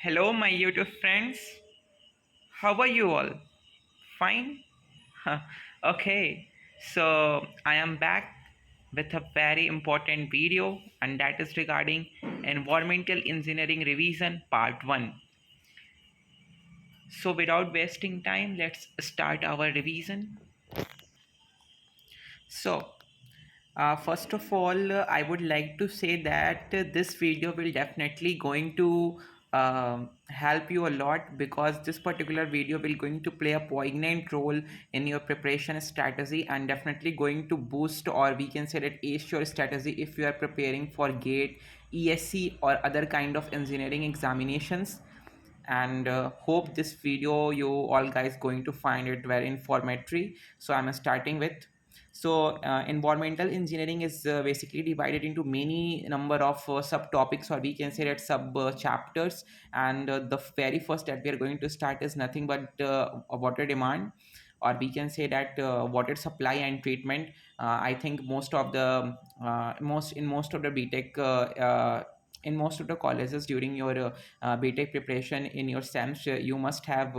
Hello, my YouTube friends. How are you all? Fine? Huh. Okay, so I am back with a very important video, and that is regarding Environmental Engineering Revision Part 1. So, without wasting time, let's start our revision. So, first of all, I would like to say that this video will definitely going to help you a lot because this particular video will going to play a poignant role in your preparation strategy and definitely going to boost, or we can say that ace your strategy if you are preparing for GATE, ESC or other kind of engineering examinations. And hope this video you all guys going to find it very informative. So I'm starting with, environmental engineering is basically divided into many number of subtopics, or we can say that sub chapters. And the very first that we are going to start is nothing but water demand, or we can say that water supply and treatment. I think most of the most of the BTech in most of the colleges during your BTech preparation in your SEMs, you must have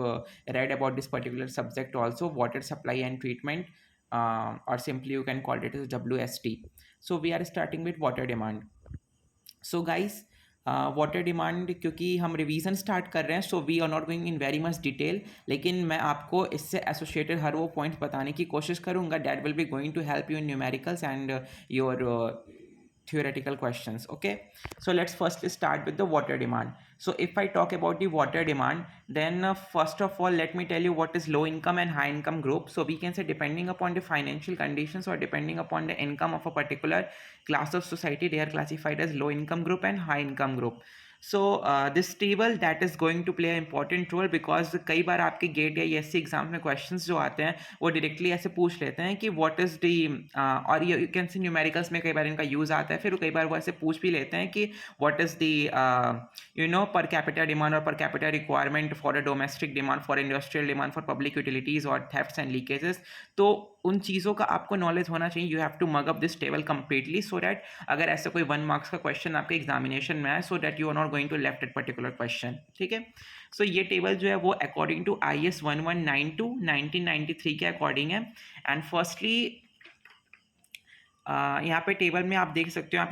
read about this particular subject also, water supply and treatment, or simply you can call it as WST. So we are starting with water demand. So guys, water demand क्योंकि हम revision start कर रहे हैं, so we are not going in very much detail, लेकिन मैं आपको इससे associated हर वो पॉइंट्स बताने की कोशिश करूंगा that will be going to help you in numericals and your theoretical questions. Okay, so let's first start with the water demand. So if I talk about the water demand, then first of all let me tell you what is low income and high income group. So we can say depending upon the financial conditions or depending upon the income of a particular class of society, they are classified as low income group and high income group. So this table that is going to play an important role because कई बार आपके gate या SC exam में questions जो आते हैं वो directly ऐसे पूछ लेते हैं कि व्हाट इज दी, और यू कैन सी न्यूमेरिकल्स में कई बार इनका यूज़ आता है, फिर कई बार वो ऐसे पूछ भी लेते हैं कि व्हाट इज दी पर कैपिटा डिमांड और per capita requirement for a domestic demand, for industrial demand, for public utilities और थेफ्ट्स एंड लीकेजेस. तो उन चीज़ों का आपको नॉलेज होना चाहिए. You have to mug up this table completely so that अगर ऐसा कोई 1 मार्क्स का क्वेश्चन आपके एग्जामिनेशन में आए, so that you are not going to left at particular question. ठीक है. सो ये टेबल जो है वो अकॉर्डिंग टू IS 1192 1993 के अकॉर्डिंग है. एंड फर्स्टली यहाँ पे टेबल में आप देख सकते हो,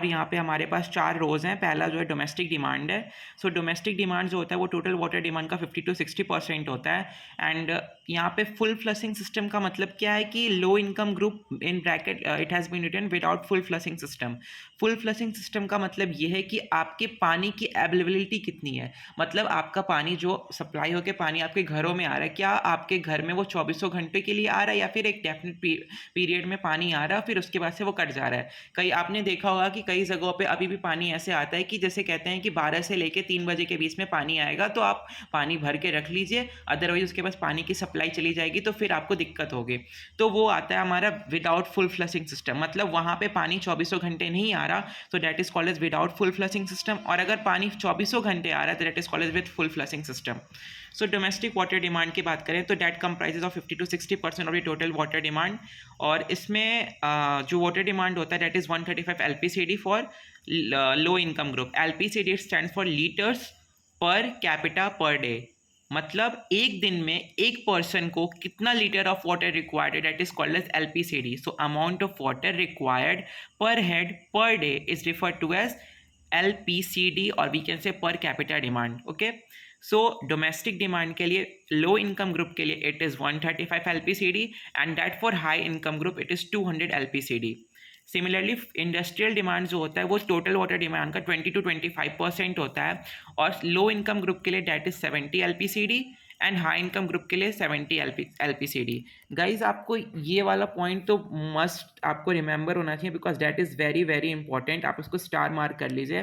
यहाँ पे हमारे पास 4 रोज़ हैं. पहला जो है डोमेस्टिक डिमांड है. सो डोमेस्टिक डिमांड जो होता है वो टोटल वाटर डिमांड का 50 to 60% होता है. एंड यहाँ पे फुल फ्लशिंग सिस्टम का मतलब क्या है कि low income group in bracket it has been written without full flushing system. Full flushing system का मतलब ये है कि आपके पानी की अवेलेबिलिटी कितनी है, मतलब आपका पानी जो सप्लाई होकर पानी आपके घरों में आ रहा है, क्या आपके घर में वो 24 घंटे के लिए आ रहा है या फिर एक डेफिनेट पीरियड में पानी आ रहा है फिर उसके बाद से वो कट जा रहा है. कई आपने देखा होगा कि कई जगहों पे अभी भी पानी ऐसे आता है कि जैसे कहते हैं कि 12 से लेके 3 बजे के बीच में पानी आएगा, तो आप पानी भर के रख लीजिए, अदरवाइज उसके पास पानी की सप्लाई चली जाएगी तो फिर आपको दिक्कत होगी. तो वो आता है हमारा विदाउट फुल फ्लशिंग सिस्टम, मतलब वहाँ पे पानी 24 घंटे नहीं आ रहा, तो that is called as without full flushing system. और अगर पानी 24 घंटे आ रहा है तो that is called as with full flushing system. So domestic water demand की बात करें तो that comprises of 50 to 60% of the total water demand. और इसमें जो वाटर डिमांड होता है that is 135 LPCD for low income group. LPCD stand for litres per capita per day, मतलब एक दिन में एक पर्सन को कितना litre of water required, that is called as LPCD. So amount of water required per head per day is referred to as LPCD, और we can say per capita demand. Okay. So domestic demand के लिए low income group के लिए it is 135 LPCD and that for high income group it is 200 LPCD. Similarly industrial demand जो होता है वो total water demand का 20 to 25% होता है, और लो इनकम ग्रुप के लिए that is 70 LPCD and high income group के लिए 70 LPCD. गाइज आपको ये वाला पॉइंट तो मस्ट आपको रिमेंबर होना चाहिए because that is very very important. आप उसको स्टार मार्क कर लीजिए.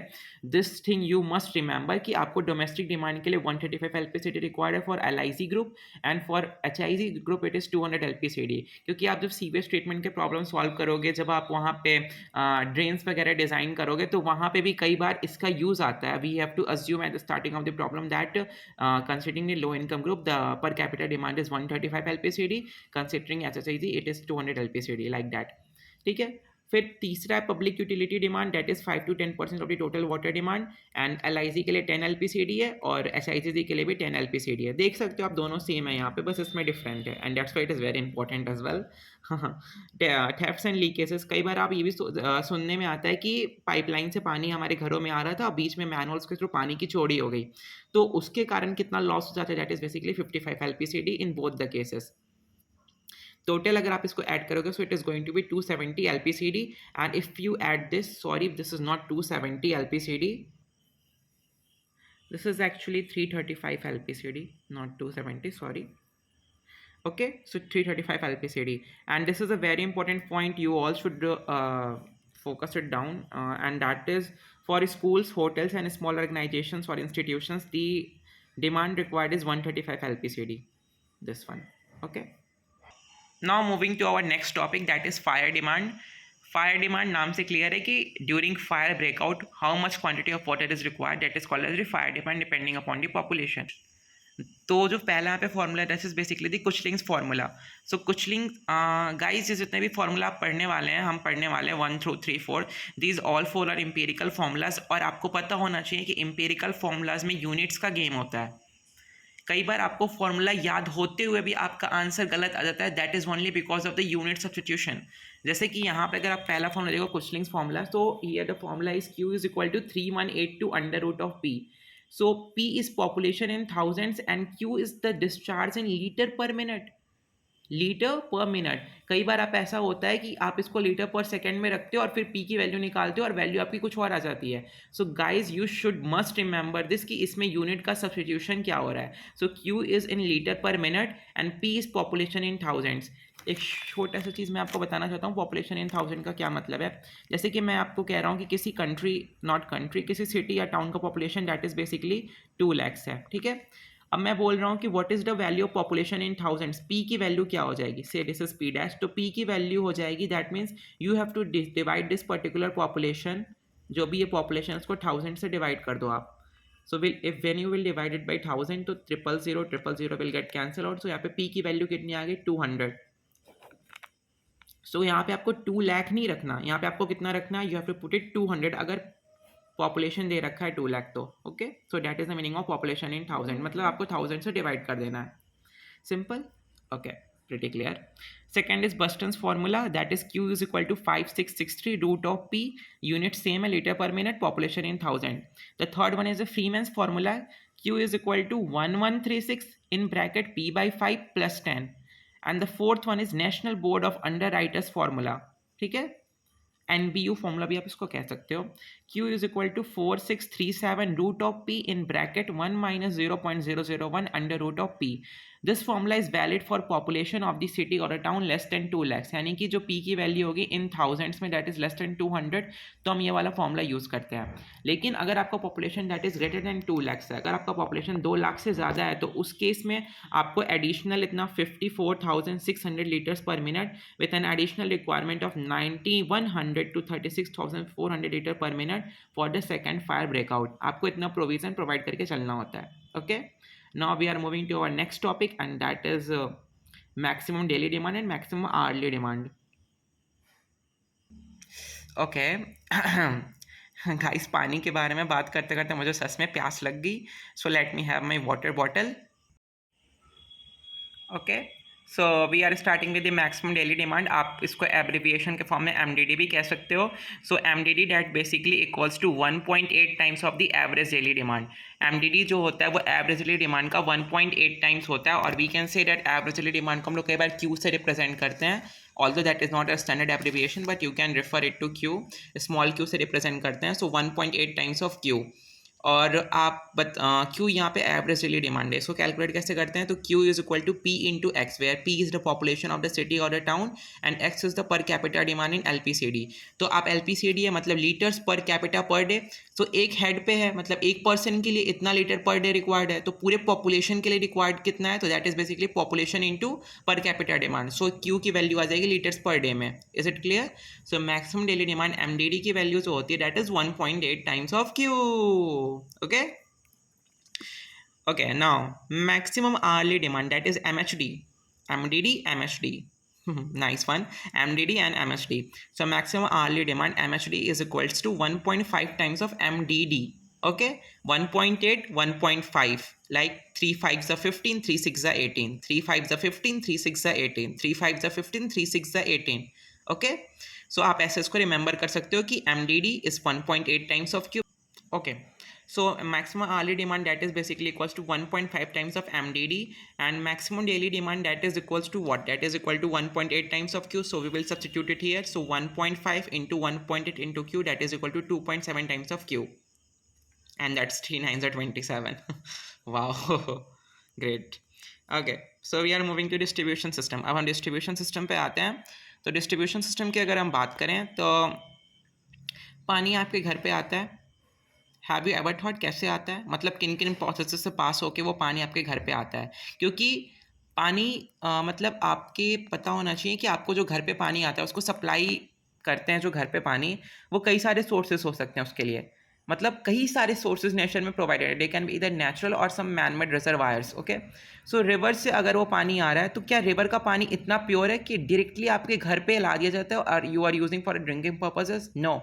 This thing you must remember कि आपको डोमेस्टिक डिमांड के लिए 135 LPCD रिक्वायर्ड है for LIC group and for HIC group it is 200 LPCD. क्योंकि आप जब सीवेज ट्रीटमेंट के प्रॉब्लम सॉल्व करोगे, जब आप वहाँ पे ड्रेन्स वगैरह डिज़ाइन करोगे, तो वहाँ पे भी कई बार इसका यूज़ आता है. We have to assume at the starting of the problem that considering the low income group the per capita demand is 135 LPCD, considering HHIC it is 200 LPCD, like that. ठीक है. फिर तीसरा है public utility demand, that is 5 to 10% of the total water demand, and LIC के लिए 10 LPCD है और SICC के लिए भी 10 LPCD है। देख सकते हो आप दोनों सेम है यहाँ पे, बस इसमें डिफरेंट है, and that's why it is very important as well. Thefts and leakages, कई बार आप ये भी सुनने में आता है कि पाइपलाइन से पानी हमारे घरों में आ रहा था, बीच में मैनहोल्स के थ्रू पानी की चोरी हो गई, तो उसके कारण कितना लॉस हो जाता है, that is basically 55 LPCD in both the cases. Total अगर आप इसको ऐड करोगे so it is going to be 270 LPCD, and if you add this, sorry this is not 270 LPCD, this is actually 335 LPCD, not 270, sorry. Okay, so 335 LPCD, and this is a very important point, you all should focus it down, and that is for schools, hotels and small organizations or institutions, the demand required is 135 LPCD, this one. Okay, now moving to our next topic, that is fire demand. Fire demand नाम से clear है कि during fire breakout how much quantity of water is required, that is called as fire demand depending upon the population. तो जो पहला यहाँ पे formula, that is basically the Kuichling's formula. So Kuichling guys, जितने भी formula आप पढ़ने वाले हैं, हम पढ़ने वाले हैं 1 through 3 4, these all 4 are empirical formulas, और आपको पता होना चाहिए कि एम्पेरिकल फार्मूलाज में यूनिट्स का गेम होता है। कई बार आपको फॉर्मूला याद होते हुए भी आपका आंसर गलत आ जाता है, that is only because of the unit substitution. जैसे कि यहाँ पे अगर आप पहला फॉर्मूला देखो कुचलिंग्स फॉर्मूला, तो here the formula is Q is equal to 3182 under root of P। So P is population in thousands and Q is the discharge in litre per minute, litre per minute. कई बार आप ऐसा होता है कि आप इसको लीटर पर सेकंड में रखते हो और फिर पी की वैल्यू निकालते हो और वैल्यू आपकी कुछ और आ जाती है। So guys you should must remember this कि इसमें यूनिट का सब्स्टिट्यूशन क्या हो रहा है। So Q is in litre per minute and P is population in thousands. एक छोटा सा चीज़ मैं आपको बताना चाहता हूँ, पॉपुलेशन इन थाउजेंड का क्या मतलब है। जैसे कि मैं आपको कह रहा हूँ कि किसी कंट्री, नॉट कंट्री, किसी सिटी या टाउन का population that is basically 2 lakhs है, ठीक है। अब मैं बोल रहा हूँ कि what is the value of population in thousands, P की वैल्यू क्या हो जाएगी, say this is P dash, तो पी की वैल्यू हो जाएगी, that means you have to divide this particular population, जो भी ये पॉपुलेशन उसको 1000 से डिवाइड कर दो आप। So will if when you will divide it by 1000 तो 000 विल गेट कैंसिल आउट। सो यहाँ पे पी की वैल्यू कितनी आ गई, 200। सो यहाँ पे आपको 2 लाख नहीं रखना, यहाँ पे आपको कितना रखना है, you have to put it 200, अगर पॉपुलेशन दे रखा है 2 लाख तो। Okay, so that is the meaning of population in 1000, मतलब आपको 1000 से डिवाइड कर देना है, simple. Okay, pretty clear. Second is Buston's formula, that is Q is equal to 5663 root of P, unit same है litre per minute, population in 1000। The third one is the Freeman's formula, Q is equal to 1136 in bracket P by 5 plus 10, and the fourth one is National Board of underwriters formula, ठीक है, NBU formula भी आप इसको कह सकते हो। Q is equal to 4637 root of P in bracket 1 minus 0.001 under root of P। This formula is valid for population of the city और a town less than 2 lakhs, यानी कि जो P की वैल्यू होगी इन थाउजेंड्स में that is less than 200, तो हम ये वाला फॉर्मूला यूज़ करते हैं। लेकिन अगर आपका population that is greater than 2 lakhs है, अगर आपका पॉपुलेशन 2 लाख से ज़्यादा है, तो उस केस में आपको एडिशनल इतना 54,600 litres per minute with an additional requirement of 9100 to 36,400 litre per minute for the second fire breakout, आपको इतना प्रोविजन प्रोवाइड करके चलना होता है। Okay, now we are moving to our next topic and that is maximum daily demand and maximum hourly demand. Okay guys, पानी के बारे में बात करते करते मुझे सच में प्यास लग गई, so let me have my water bottle. Okay, so we are starting with the maximum daily demand, आप इसको एब्रिविएशन के फॉर्म में MDD भी कह सकते हो। So MDD that basically equals to 1.8 times of the average daily demand. MDD जो होता है वो एवरेज डेली डिमांड का 1.8 टाइम्स होता है, और we can say that average daily demand को हम लोग कई बार Q से रिप्रेजेंट करते हैं, although that is not a standard abbreviation but you can refer it to Q, small q से रिप्रेजेंट करते हैं। सो 1.8 टाइम्स ऑफ Q, और आप क्यू यहाँ पे एवरेज डेली डिमांड है, इसको कैलकुलेट कैसे करते हैं, तो Q is equal to P into X, where P is the population of the city और the town and X is the per capita demand in LPCD। तो आप LPCD है मतलब litres per capita per day, तो एक head पे है मतलब एक पर्सन के लिए इतना लीटर पर डे रिक्वायर्ड है, तो पूरे पॉपुलेशन के लिए रिक्वायर्ड कितना है, तो that is basically population into पर कैपिटा डिमांड। सो क्यू की वैल्यू आ जाएगी लीटर्स पर डे में। Is it clear? So maximum daily demand MDD की वैल्यू जो होती है that is 1.8 times of Q. Okay, okay, now maximum hourly demand, that is MHD, MDD, MHD. Nice one. MDD and MHD. So maximum hourly demand MHD is equals to 1.5 times of MDD. Okay, 1.8, 1.5. Like 3 5s are 15, 3 6s are 18. 3 5s are 15, 3 6s are 18. 3 5s are 15, 3 6s are 18. Okay, so आप ऐसे इसको remember कर सकते हो कि MDD is 1.8 times of Q. Okay, so maximum hourly demand that is basically equals to 1.5 times of MDD, and maximum daily demand that is equals to what? That is equal to 1.8 times of Q. So we will substitute it here. So 1.5 into 1.8 into Q, that is equal to 2.7 times of Q, and that's 3 9s are 27. Wow, great. Okay, so we are moving to distribution system. अब हम distribution system पे आते हैं. तो distribution system की अगर हम बात करें तो पानी आपके घर पे आता है. हैव यू एवर थॉट कैसे आता है, मतलब किन किन प्रोसेस से पास होके वो पानी आपके घर पे आता है? क्योंकि पानी मतलब आपके पता होना चाहिए कि आपको जो घर पे पानी आता है उसको सप्लाई करते हैं जो घर पे पानी, वो कई सारे सोर्सेस हो सकते हैं उसके लिए. मतलब कई सारे सोर्सेज नेचर में प्रोवाइडेड है. They can be either natural और some man made reservoirs. Okay, so river से अगर वो पानी आ रहा है तो क्या रिवर का पानी इतना प्योर है कि डायरेक्टली आपके घर पे ला दिया जाता है और you are using for drinking purposes? No.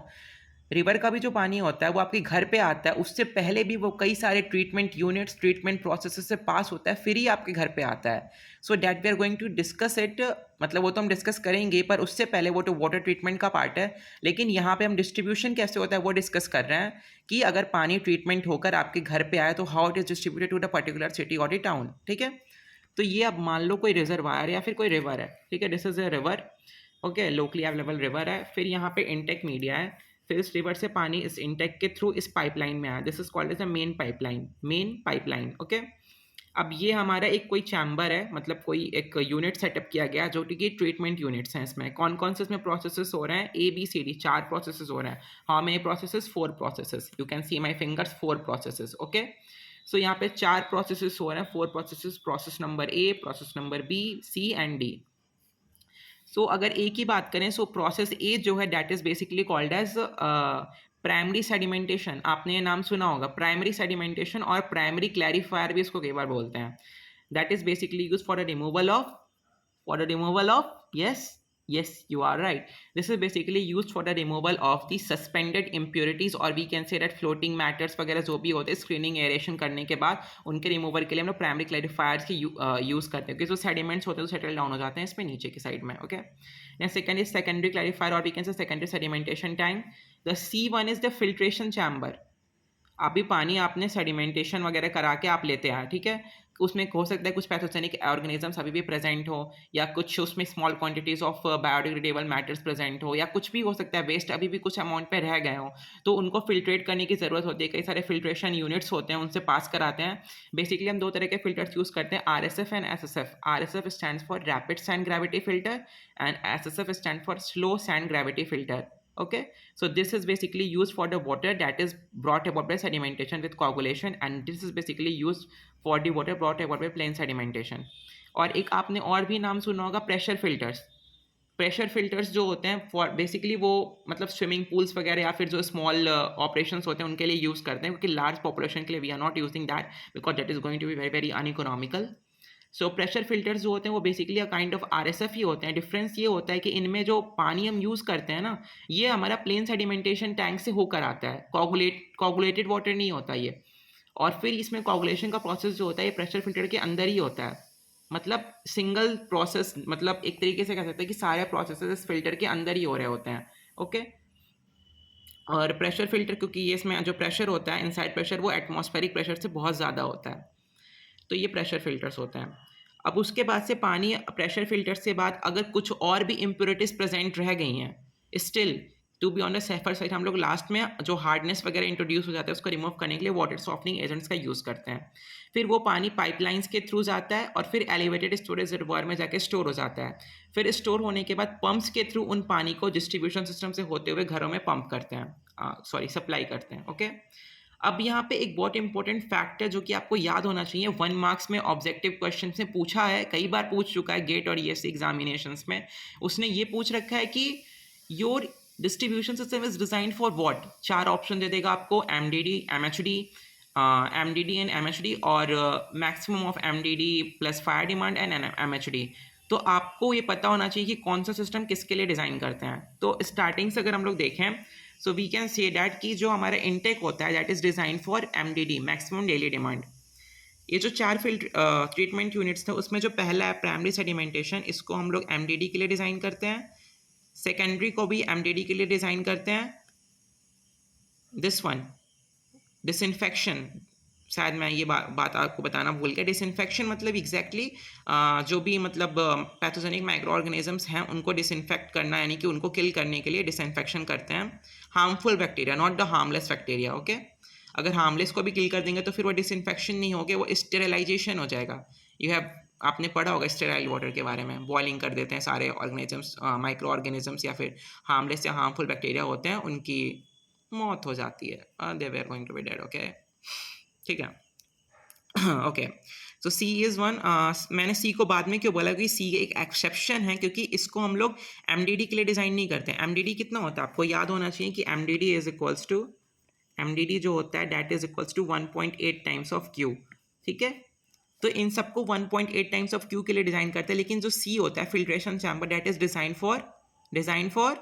River का भी जो पानी होता है वो आपके घर पे आता है, उससे पहले भी वो कई सारे ट्रीटमेंट यूनिट्स ट्रीटमेंट प्रोसेस से पास होता है, फिर ही आपके घर पे आता है. So that we are going to discuss it. मतलब वो तो हम डिस्कस करेंगे, पर उससे पहले वो तो वाटर ट्रीटमेंट का पार्ट है. लेकिन यहाँ पे हम डिस्ट्रीब्यूशन कैसे होता है वो डिस्कस कर रहे हैं कि अगर पानी ट्रीटमेंट होकर आपके घर पे आए तो how it is distributed to the particular city और द टाउन. ठीक है, तो ये अब मान लो कोई रिजर्वायर या फिर कोई रिवर है. ठीक है, this is a river. Okay, locally available river है. फिर यहाँ पे इनटेक मीडिया है. फिर इस रिवर से पानी इस इनटेक के थ्रू इस पाइपलाइन में आया. This is called as a main pipeline. Main pipeline. Okay, अब ये हमारा एक कोई चैम्बर है, मतलब कोई एक यूनिट सेटअप किया गया जो कि ट्रीटमेंट यूनिट्स हैं. इसमें कौन कौन से इसमें प्रोसेसेस हो रहे हैं? ABCD 4 प्रोसेसेस हो रहे हैं. How many processes? 4 processes. You can see my fingers, 4 processes. Okay, so यहाँ पे 4 प्रोसेसेस हो रहे हैं. 4 processes. Process number A, process number B, C and D. So अगर ए की बात करें, सो प्रोसेस ए जो है that is basically called as primary sedimentation. आपने ये नाम सुना होगा, प्राइमरी सेडिमेंटेशन, और प्राइमरी क्लैरिफायर भी इसको कई बार बोलते हैं. That is basically use for the removal of, for the removal of, yes, yes, you are right, this is basically used for the removal of the suspended impurities, or we can say that floating matters वगैरह जो भी होते हैं screening aeration करने के बाद उनके removal के लिए हम लोग प्राइमरी क्लैरिफायर्स की यूज़ करते हैं, क्योंकि जो सेडिमेंट्स होते हैं तो सेटल डाउन हो जाते हैं इसमें नीचे की साइड में. Okay, next second is secondary clarifier, और we can say secondary sedimentation tank. The C1 is the filtration chamber. अभी पानी आपने सेडिमेंटेशन वगैरह करा के आप लेते हैं, ठीक है, उसमें हो सकता है कुछ पैथोजेनिक ऑर्गेनिजम्स अभी भी प्रेजेंट हो, या कुछ उसमें small quantities of biodegradable matters present हो, या कुछ भी हो सकता है, वेस्ट अभी भी कुछ अमाउंट पे रह गए हो, तो उनको फिल्ट्रेट करने की ज़रूरत होती है. कई सारे फिल्ट्रेशन यूनिट्स होते हैं, उनसे पास कराते हैं. बेसिकली हम 2 तरह के फिल्टर्स यूज़ करते हैं, RSF and SSF. RSF stand for rapid sand gravity filter, and SSF stand for slow sand gravity filter. Okay, so this is basically used for the water that is brought about by sedimentation with coagulation, and this is basically used for the water brought about by plain sedimentation. और एक आपने और भी नाम सुना होगा, pressure filters. Pressure filters जो होते हैं फॉर बेसिकली वो मतलब स्विमिंग पूल्स वगैरह या फिर जो स्मॉल ऑपरेशंस होते हैं उनके लिए यूज़ करते हैं, क्योंकि लार्ज पॉपुलेशन के लिए we are not using that because that is going to be very very uneconomical. So pressure filters जो होते हैं वो basically a kind of RSF ही होते हैं. डिफरेंस ये होता है कि इनमें जो पानी हम यूज़ करते हैं ना, ये हमारा प्लेन सेडिमेंटेशन टैंक से होकर आता है, कोगुलेटेड वाटर नहीं होता ये. और फिर इसमें कोगुलेशन का प्रोसेस जो होता है ये प्रेशर फिल्टर के अंदर ही होता है. मतलब सिंगल प्रोसेस, मतलब एक तरीके से कह सकते हैं कि सारे प्रोसेस इस फिल्टर के अंदर ही हो रहे होते हैं. ओके, और प्रेशर फिल्टर क्योंकि ये इसमें जो प्रेशर होता है, इनसाइड प्रेशर, वो एटमॉस्फेरिक प्रेशर से बहुत ज़्यादा होता है. तो ये प्रेशर फिल्टर्स होते हैं. अब उसके बाद से पानी प्रेशर फिल्टर से बाद अगर कुछ और भी इम्प्योरिटीज़ प्रेजेंट रह गई हैं, still to be on the safer side हम लोग लास्ट में जो हार्डनेस वगैरह इंट्रोड्यूस हो जाता है उसको रिमूव करने के लिए वाटर सॉफ्टनिंग एजेंट्स का यूज़ करते हैं. फिर वो पानी पाइपलाइंस के थ्रू जाता है और फिर एलिवेटेड स्टोरेज रिजर्वॉयर में जाके स्टोर हो जाता है. फिर स्टोर होने के बाद पंप्स के थ्रू उन पानी को डिस्ट्रीब्यूशन सिस्टम से होते हुए घरों में पंप करते हैं, सप्लाई करते हैं. ओके, अब यहाँ पे एक बहुत इंपॉर्टेंट फैक्ट है जो कि आपको याद होना चाहिए. 1 मार्क्स में ऑब्जेक्टिव क्वेश्चन से पूछा है, कई बार पूछ चुका है गेट और ESC एग्जामिनेशंस में. उसने ये पूछ रखा है कि your distribution system is design for what. 4 option दे देगा आपको, MDD, MHD, MDD and MHD, और maximum of MDD plus fire demand and MHD. तो आपको ये पता होना चाहिए कि कौन सा सिस्टम किसके लिए डिज़ाइन करते हैं। तो स्टार्टिंग से अगर हम लोग देखें, so we can say that कि जो हमारा इनटेक होता है that is design for MDD, maximum daily demand. ये जो 4 फील्ड ट्रीटमेंट यूनिट्स थे उसमें जो पहला है प्राइमरी सेडिमेंटेशन, इसको हम लोग एमडीडी के लिए डिज़ाइन करते हैं। सेकेंडरी को भी एमडीडी के लिए डिज़ाइन करते हैं। दिस वन डिसइंफेक्शन, शायद मैं ये बात आपको बताना भूल गया। डिसइंफेक्शन मतलब एग्जैक्टली जो भी मतलब पैथोजेनिक माइक्रो ऑर्गेनिजम्स हैं उनको डिसइंफेक्ट करना, यानी कि उनको किल करने के लिए डिसइंफेक्शन करते हैं। Harmful bacteria, not the harmless bacteria, okay. अगर हार्मलेस को भी किल कर देंगे तो फिर वो डिसइंफेक्शन नहीं होगे, वो स्टेरिलाइजेशन हो जाएगा। यू हैव आपने पढ़ा होगा स्टेराइल वाटर के बारे में, बॉइलिंग कर देते हैं सारे ऑर्गेनिजम्स, माइक्रो ऑर्गेनिजम्स या फिर हार्मलेस या हार्मफुल बैक्टीरिया होते हैं, उनकी मौत हो जाती है, they were going to be dead, okay. ठीक है। ओके, तो सी इज़ वन। मैंने सी को बाद में क्यों बोला कि सी एक एक्सेप्शन है, क्योंकि इसको हम लोग एमडीडी के लिए डिज़ाइन नहीं करते। एमडीडी कितना होता है आपको याद होना चाहिए कि MDD is equals to, MDD जो होता है that is equals to 1.8 times of Q, ठीक है। तो इन सबको 1.8 टाइम्स ऑफ क्यू के लिए डिज़ाइन करते हैं, लेकिन जो सी होता है filtration chamber that is design for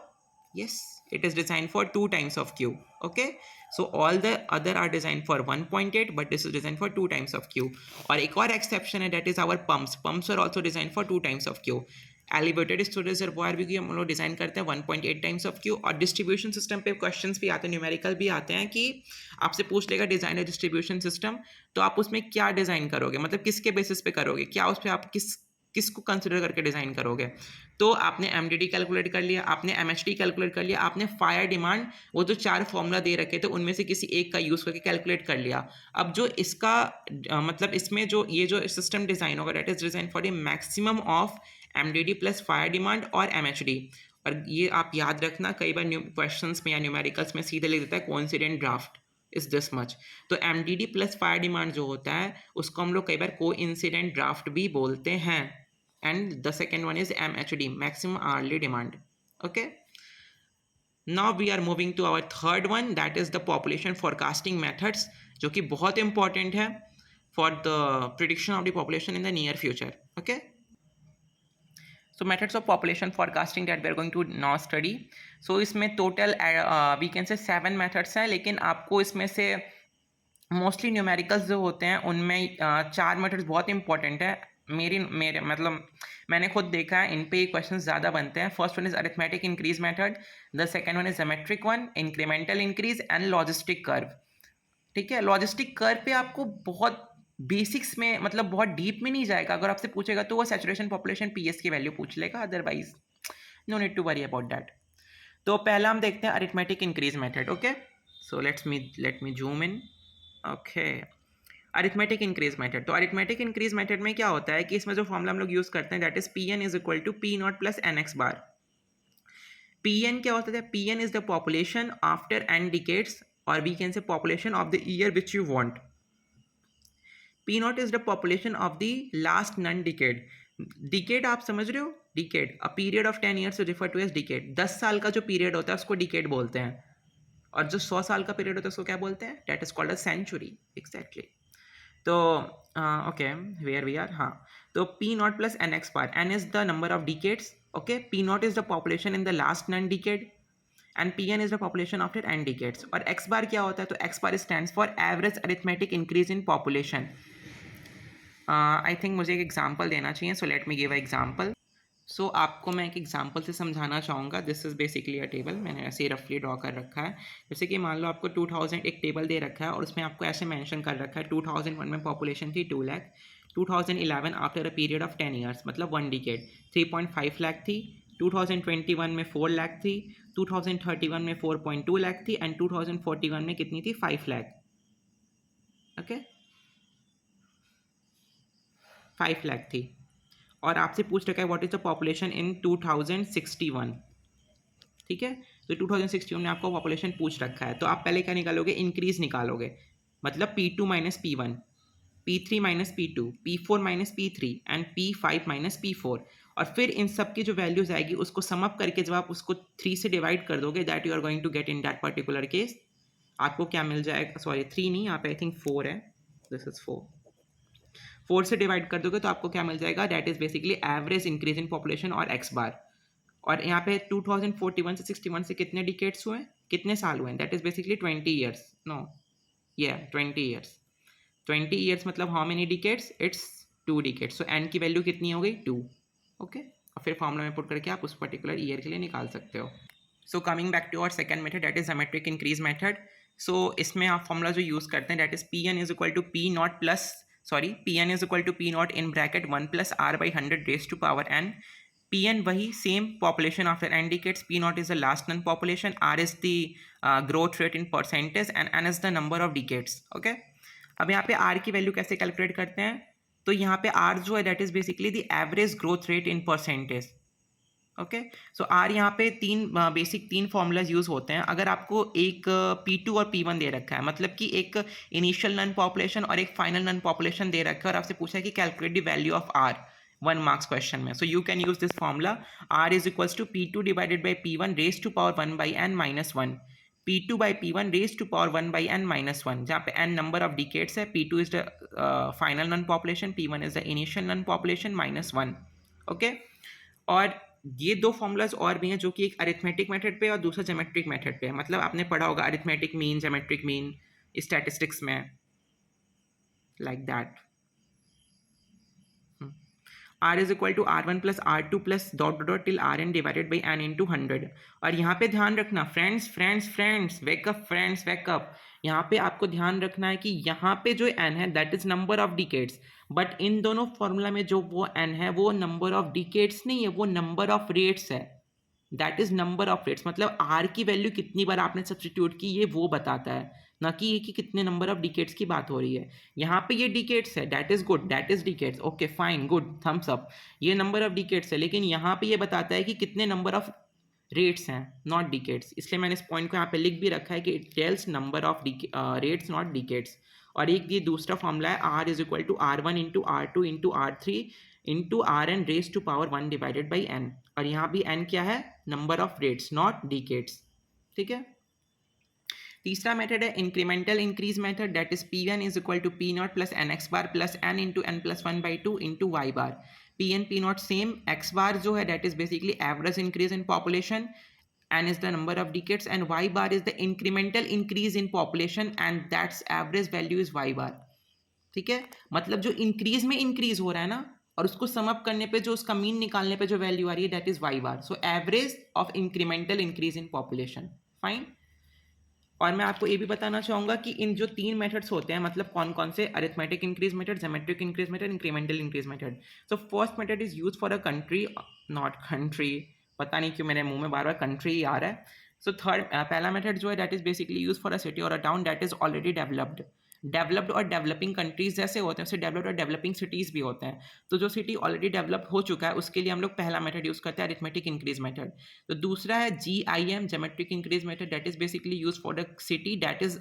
yes, it is designed for 2 times of q, okay। so all the other are designed for 1.8 but this is designed for 2 times of q। और एक और exception है, that is our pumps are also designed for 2 times of q। Elevated storage reservoir भी हम लोग design करते हैं 1.8 times of Q. और डिस्ट्रीब्यूशन सिस्टम पे क्वेश्चंस भी आते हैं, न्यूमेरिकल भी आते हैं कि आपसे पूछ लेगा डिज़ाइन डिस्ट्रीब्यूशन सिस्टम, तो आप उसमें क्या डिज़ाइन करोगे, मतलब किसके बेसिस पे करोगे, क्या उस पर आप किसको कंसिडर करके डिज़ाइन करोगे। तो आपने एमडीडी कैलकुलेट कर लिया, आपने एमएचडी कैलकुलेट कर लिया, आपने फायर डिमांड वो जो 4 फॉर्मूला दे रखे थे उनमें से किसी एक का यूज़ करके कैलकुलेट कर लिया। अब जो इसका मतलब इसमें जो ये जो सिस्टम डिज़ाइन होगा that is design for the maximum of MDD plus fire demand और एमएचडी। और ये आप याद रखना, कई बार क्वेश्चंस में या न्यूमेरिकल्स में सीधे लिख देता है coincident draft is this much. तो एमडीडी प्लस फायर डिमांड जो होता है उसको हम लोग कई बार कोइंसिडेंट ड्राफ्ट भी बोलते हैं। and the second one is MHD, maximum hourly demand, okay। now we are moving to our third one, that is the population forecasting methods, जो कि बहुत important है for the prediction of the population in the near future, okay। so methods of population forecasting that we are going to now study। so इसमें total we can say 7 methods हैं, लेकिन आपको इसमें से मोस्टली न्यूमेरिकल्स जो होते हैं उनमें 4 मेथड्स बहुत इंपॉर्टेंट है। मेरे मतलब मैंने खुद देखा है इन पे क्वेश्चन ज़्यादा बनते हैं। First one is arithmetic increase method, the second one is geometric one, incremental increase and logistic curve, ठीक है। लॉजिस्टिक कर्व पे आपको बहुत बेसिक्स में मतलब बहुत डीप में नहीं जाएगा, अगर आपसे पूछेगा तो वो सैचुरेशन पॉपुलेशन पीएस की वैल्यू पूछ लेगा, otherwise no need to worry about that. तो पहला हम देखते हैं arithmetic increase method, okay. So let me zoom in, okay. Arithmetic increase method, तो अरिथमेटिक इंक्रीज मेथड में क्या होता है कि इसमें जो फॉर्मूला हम लोग यूज करते हैं that is P N is equal to P naught plus N X bar. P N क्या होता है, P N is the population after N decades, और we can say population of the year which you want. P naught is the population of the last none decade. Decade आप समझ रहे हो, decade a period of 10 years refer to as decade. 10 साल का जो period होता है उसको डिकेड बोलते हैं, और जो 100 साल का पीरियड होता है उसको क्या बोलते हैं, that is called a century, exactly. तो ओके वेयर वी आर, हाँ। तो P naught plus N X bar, N is the number of decades, okay. P naught is the population in the last none decade and P N is the population after N decades. और X bar क्या होता है, तो X bar stands for average arithmetic increase in population. I think मुझे एक example देना चाहिए, so let me give a example. सो आपको मैं एक एग्जांपल से समझाना चाहूँगा। This is basically a table, मैंने ऐसे ही रफली ड्रॉ कर रखा है। जैसे कि मान लो आपको 2000 एक टेबल दे रखा है और उसमें आपको ऐसे मेंशन कर रखा है 2001 में पॉपुलेशन थी 2 lakh, 2011 after a period of 10 years मतलब 1 डिकेड 3.5 लाख थी, 2021 में 4 लाख थी, 2031 में 4.2 लाख थी एंड 2041 में कितनी थी, 5 लाख, ओके 5 लाख थी। और आपसे पूछ रखा है व्हाट इज द पॉपुलेशन इन 2061, ठीक है। तो 2061 में आपको पॉपुलेशन पूछ रखा है, तो आप पहले क्या निकालोगे, इंक्रीज निकालोगे, मतलब P2 minus P1, P3 minus P2, P4 minus P3 and P5 minus P4। और फिर इन सब की जो वैल्यूज आएगी उसको सम अप करके जब आप उसको 3 से डिवाइड कर दोगे that you are going to get in that particular case, आपको क्या मिल जाएगा, सॉरी 3 नहीं, यहाँ पे आई थिंक 4 है, दिस इज 4। 4 से डिवाइड कर दोगे तो आपको क्या मिल जाएगा, that is basically average increase in population और एक्स बार। और यहाँ पे 2041 से 61 से कितने डिकेट्स हुए, कितने साल हुए, that is basically 20 years, no या 20 ईयर्स। 20 ईयर्स मतलब how many decades, it's 2 decades. So N की वैल्यू कितनी हो गई 2, ओके। और फिर फॉर्मूला में पुट करके आप उस पर्टिकुलर ईयर के लिए निकाल सकते हो। So coming back to our second method, that is geometric increase method. So इसमें आप फॉर्मूला जो यूज़ करते हैं that is P N is equal to P naught plus P N is equal to P naught in bracket 1 plus R by 100 raise to power N. P N वही same population after N decades, P naught is the last known population, R is the growth rate in percentage and N is the number of decades, okay. अब यहाँ पे are की value कैसे calculate करते हैं, तो यहाँ पे आर जो है that is basically the average growth rate in percentage, okay. So R यहाँ पे तीन फॉर्मूलाज यूज होते हैं। अगर आपको एक P2 और P1 दे रखा है, मतलब कि एक इनिशियल नन पॉपुलेशन और एक फाइनल नन पॉपुलेशन दे रखा है, और आपसे पूछा है कि calculate the value of R 1 marks question में, so you can use this formula, R is equals to P2 divided by P1 raise to power 1 by n minus 1, P2 by P1 raise to power 1 by n minus 1, जहाँ पे n number of decades है, P2 is the final known population, P1 is the initial known population minus 1, okay. और ये दो formulas और भी हैं जो कि एक अरिथमेटिक मेथड पे और दूसरा ज्योमेट्रिक मेथड पे है। मतलब आपने पढ़ा होगा arithmetic mean, geometric mean statistics में, like that. R is equal to R1 plus R2 plus dot dot till Rn divided by n into 100। और यहाँ पे ध्यान रखना फ्रेंड्स वेकअप, यहाँ पे आपको ध्यान रखना है कि यहाँ पे जो n है that is number of decades, but in दोनों फॉर्मूला में जो वो n है वो नंबर ऑफ डिकेट्स नहीं है, वो नंबर ऑफ रेट्स है, that is number of rates. मतलब आर की वैल्यू कितनी बार आपने सब्सटीट्यूट की ये वो बताता है, ना कि ये कि कितने नंबर ऑफ डिकेट्स की बात हो रही है। यहाँ पे ये डिकेट्स है, that is good, that is decades, okay fine good thumbs up, ये नंबर ऑफ डिकेट्स है, लेकिन यहाँ पे ये बताता है कि कितने नंबर ऑफ रेट्स हैं, नॉट डिकेट्स। इसलिए मैंने इस पॉइंट को यहाँ पे लिख भी रखा है कि it tells number of rates not decades. और एक ये दूसरा फॉर्मूला है, R is equal to R1 into R2 into R3 into Rn raise to power 1 divided by n। और यहाँ भी n क्या है, number of rates not decades, ठीक है। तीसरा मेथड है incremental increase method, that is P1 is equal to P naught plus N X bar plus n into n plus 1/2 into Y bar. P N P naught same, X bar जो है that is basically average increase in population, n is the number of decades and y bar is the incremental increase in population and that's average value is y bar, ठीक है। मतलब जो increase में increase हो रहा है ना, और उसको सम अप करने पे जो उसका मीन निकालने पे जो वैल्यू आ रही है that is y bar. So average of incremental increase in population, fine. और मैं आपको ये भी बताना चाहूँगा कि इन जो तीन मेथड्स होते हैं, मतलब कौन कौन से, arithmetic increase method, geometric increase method, incremental increase method. So first method is use for a country, not country, पता नहीं क्यों मेरे मुंह में बार बार कंट्री ही आ रहा है। सो पहला मेथड जो है that is basically use for a city और a town that is already developed और डेवलपिंग कंट्रीज जैसे होते हैं वैसे डेवलप्ड और डेवलपिंग सिटीज़ भी होते हैं। तो जो सिटी ऑलरेडी डेवलप हो चुका है उसके लिए हम लोग पहला मेथड यूज़ करते हैं अरिथमेटिक इंक्रीज मेथड। तो दूसरा है GIM, geometric increase method, that is basically use for the city that is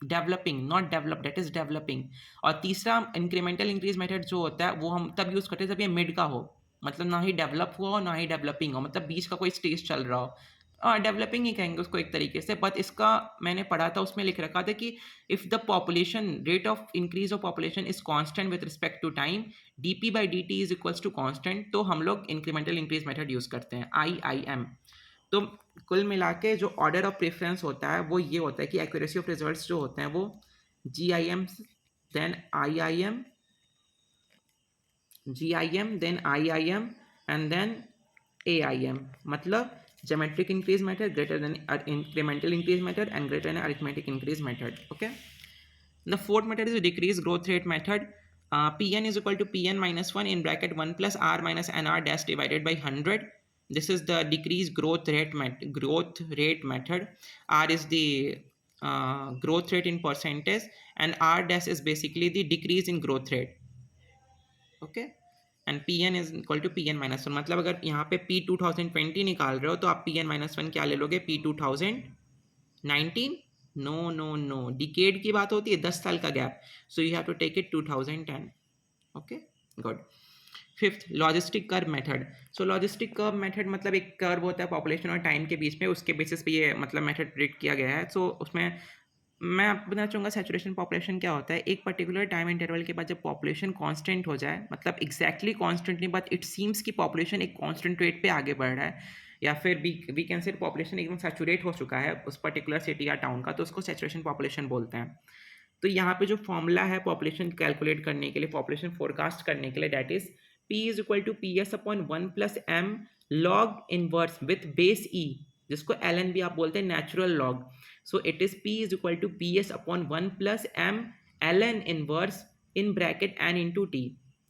developing, not develop, that is developing. और तीसरा इंक्रीमेंटल इंक्रीज मेथड जो होता है वो हम तब यूज़ करते हैं जब ये मिड का हो, मतलब ना ही डेवलप हुआ हो ना ही डेवलपिंग हो, मतलब बीच का कोई स्टेज चल रहा हो। डेवलपिंग ही कहेंगे उसको एक तरीके से, बट इसका मैंने पढ़ा था उसमें लिख रखा था कि if the population rate of increase of population is constant with respect to time, dp/dt is equals to constant, तो हम लोग इंक्रीमेंटल इंक्रीज मेथड यूज़ करते हैं, IIM। तो कुल मिला के जो ऑर्डर ऑफ प्रेफरेंस होता है वो ये होता है कि एक्यूरेसी ऑफ रिजल्ट्स जो होते हैं वो GIM then IIM then IIM and then AIM। मतलब geometric increase method greater than incremental increase method and greater than arithmetic increase method, okay. The fourth method is a decrease growth rate method. Pn is equal to Pn minus 1 in bracket 1 plus r minus nr dash divided by 100. This is the decrease growth rate method. R is the growth rate in percentage and r dash is basically the decrease in growth rate, okay. And Pn is equal to Pn minus 1, मतलब अगर यहाँ पे P 2020 निकाल रहे हो तो आप Pn minus 1 क्या ले लोगे, P 2019, नो डिकेड की बात होती है, 10 साल का गैप, so you have to take it 2010, okay good. Fifth logistic curve method. So logistic curve method मतलब एक कर्व होता है पॉपुलेशन और टाइम के बीच में, उसके बेसिस पे ये मतलब मेथड प्रिडिक्ट किया गया है। सो उसमें मैं आपको बताना चाहूँगा सैचुरेशन पॉपुलेशन क्या होता है। एक पर्टिकुलर टाइम इंटरवल के बाद जब पॉपुलेशन कांस्टेंट हो जाए, मतलब एग्जैक्टली कांस्टेंट नहीं, बट इट सीम्स कि पॉपुलेशन एक कांस्टेंट रेट पे आगे बढ़ रहा है, या फिर वी कैन से पॉपुलेशन एकदम सैचुरेट हो चुका है उस पर्टिकुलर सिटी या टाउन का, तो उसको सैचुरेशन पॉपुलेशन बोलते हैं। तो यहाँ पे जो फॉर्मूला है पॉपुलेशन कैलकुलेट करने के लिए, पॉपुलेशन फोरकास्ट करने के लिए, that is P is equal to P S upon 1+m log inverse with base E, जिसको एल एन भी आप बोलते हैं, natural log. So it is P is equal to P S upon 1+m L N inverse in bracket N into T.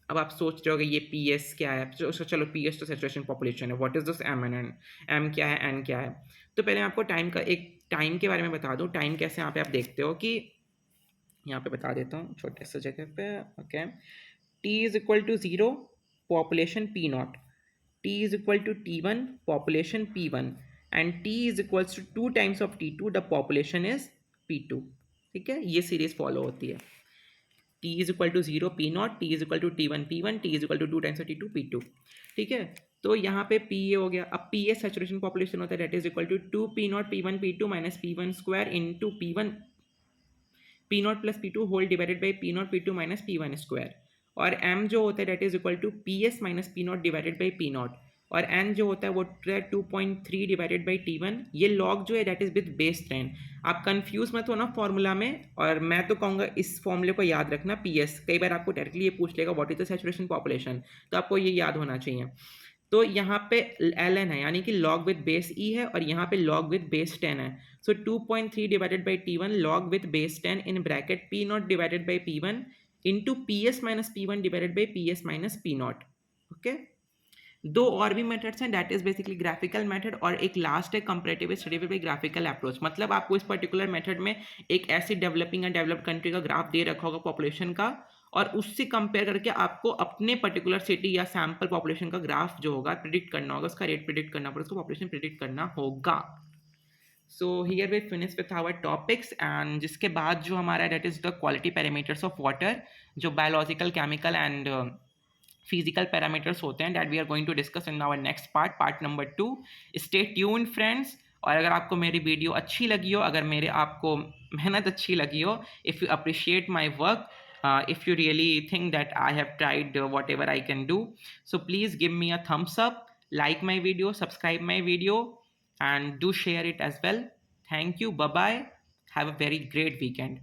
अब आप सोच रहे होगे ये पी एस क्या है, चलो पी एस तो सेचुरेशन पॉपुलेशन है, what is this M N N, M क्या है, एन क्या है। तो पहले मैं आपको टाइम का एक टाइम के बारे में बता दूं। टाइम कैसे यहाँ पे आप देखते हो कि यहाँ पे बता देता हूँ छोटे से जगह पे। Okay, T is equal to 0 population P naught, T is equal to T1 population P1 and T is equal to 2 times of T2 the population is P2। ठीक है, ये सीरीज फॉलो होती है। T is equal to 0 P naught, T is equal to T1 P1, T is equal to 2 times of T2 P2। ठीक है, तो यहाँ पे पी ए हो गया। अब पी ए सेचुरेशन पॉपुलेशन होता है, that is equal to 2 P naught P1 P2 minus P1 square into P naught plus P two whole divided by P naught P two minus P one square. और M जो होता है that is equal to P S minus P naught divided by P naught. और N जो होता है वो 2.3 divided by T1। ये लॉग जो है दैट इज विद बेस 10। आप कंफ्यूज मत हो ना फॉर्मूला में, और मैं तो कहूँगा इस फॉर्मूले को याद रखना पी एस। कई बार आपको डायरेक्टली ये पूछ लेगा what is the saturation population, तो आपको ये याद होना चाहिए। तो यहाँ पे एल एन है, यानी कि लॉग विद बेस ई है, और यहाँ पे लॉग विद बेस 10 है। सो 2.3 divided by T1 log with base 10 in bracket P naught divided by P1 into P S minus P one divided by P S minus P not. Okay, दो और भी methods हैं, that is basically graphical method, और एक last है comparative study with graphical approach. मतलब आपको इस पर्टिकुलर मेथड में एक ऐसी डेवलपिंग एंड डेवलप्ड कंट्री का ग्राफ दे रखा होगा पॉपुलेशन का, और उससे कंपेयर करके आपको अपने पर्टिकुलर सिटी या सैंपल पॉपुलेशन का ग्राफ जो होगा प्रिडिक्ट करना होगा, उसका रेट प्रिडिक्ट करना पड़ेगा, उसको पॉपुलेशन प्रिडिक्ट करना होगा। So here we finish with our topics, and जिसके बाद जो हमारा that is the quality parameters of water, जो biological, chemical and physical parameters होते हैं, that we are going to discuss in our next part, part number 2। Stay tuned friends. और अगर आपको मेरी वीडियो अच्छी लगी हो, अगर मेरे आपको मेहनत अच्छी लगी हो, if you appreciate my work, if you really think that I have tried whatever I can do, so please give me a thumbs up, like my video, subscribe my video, and do share it as well. Thank you, bye bye, have a very great weekend.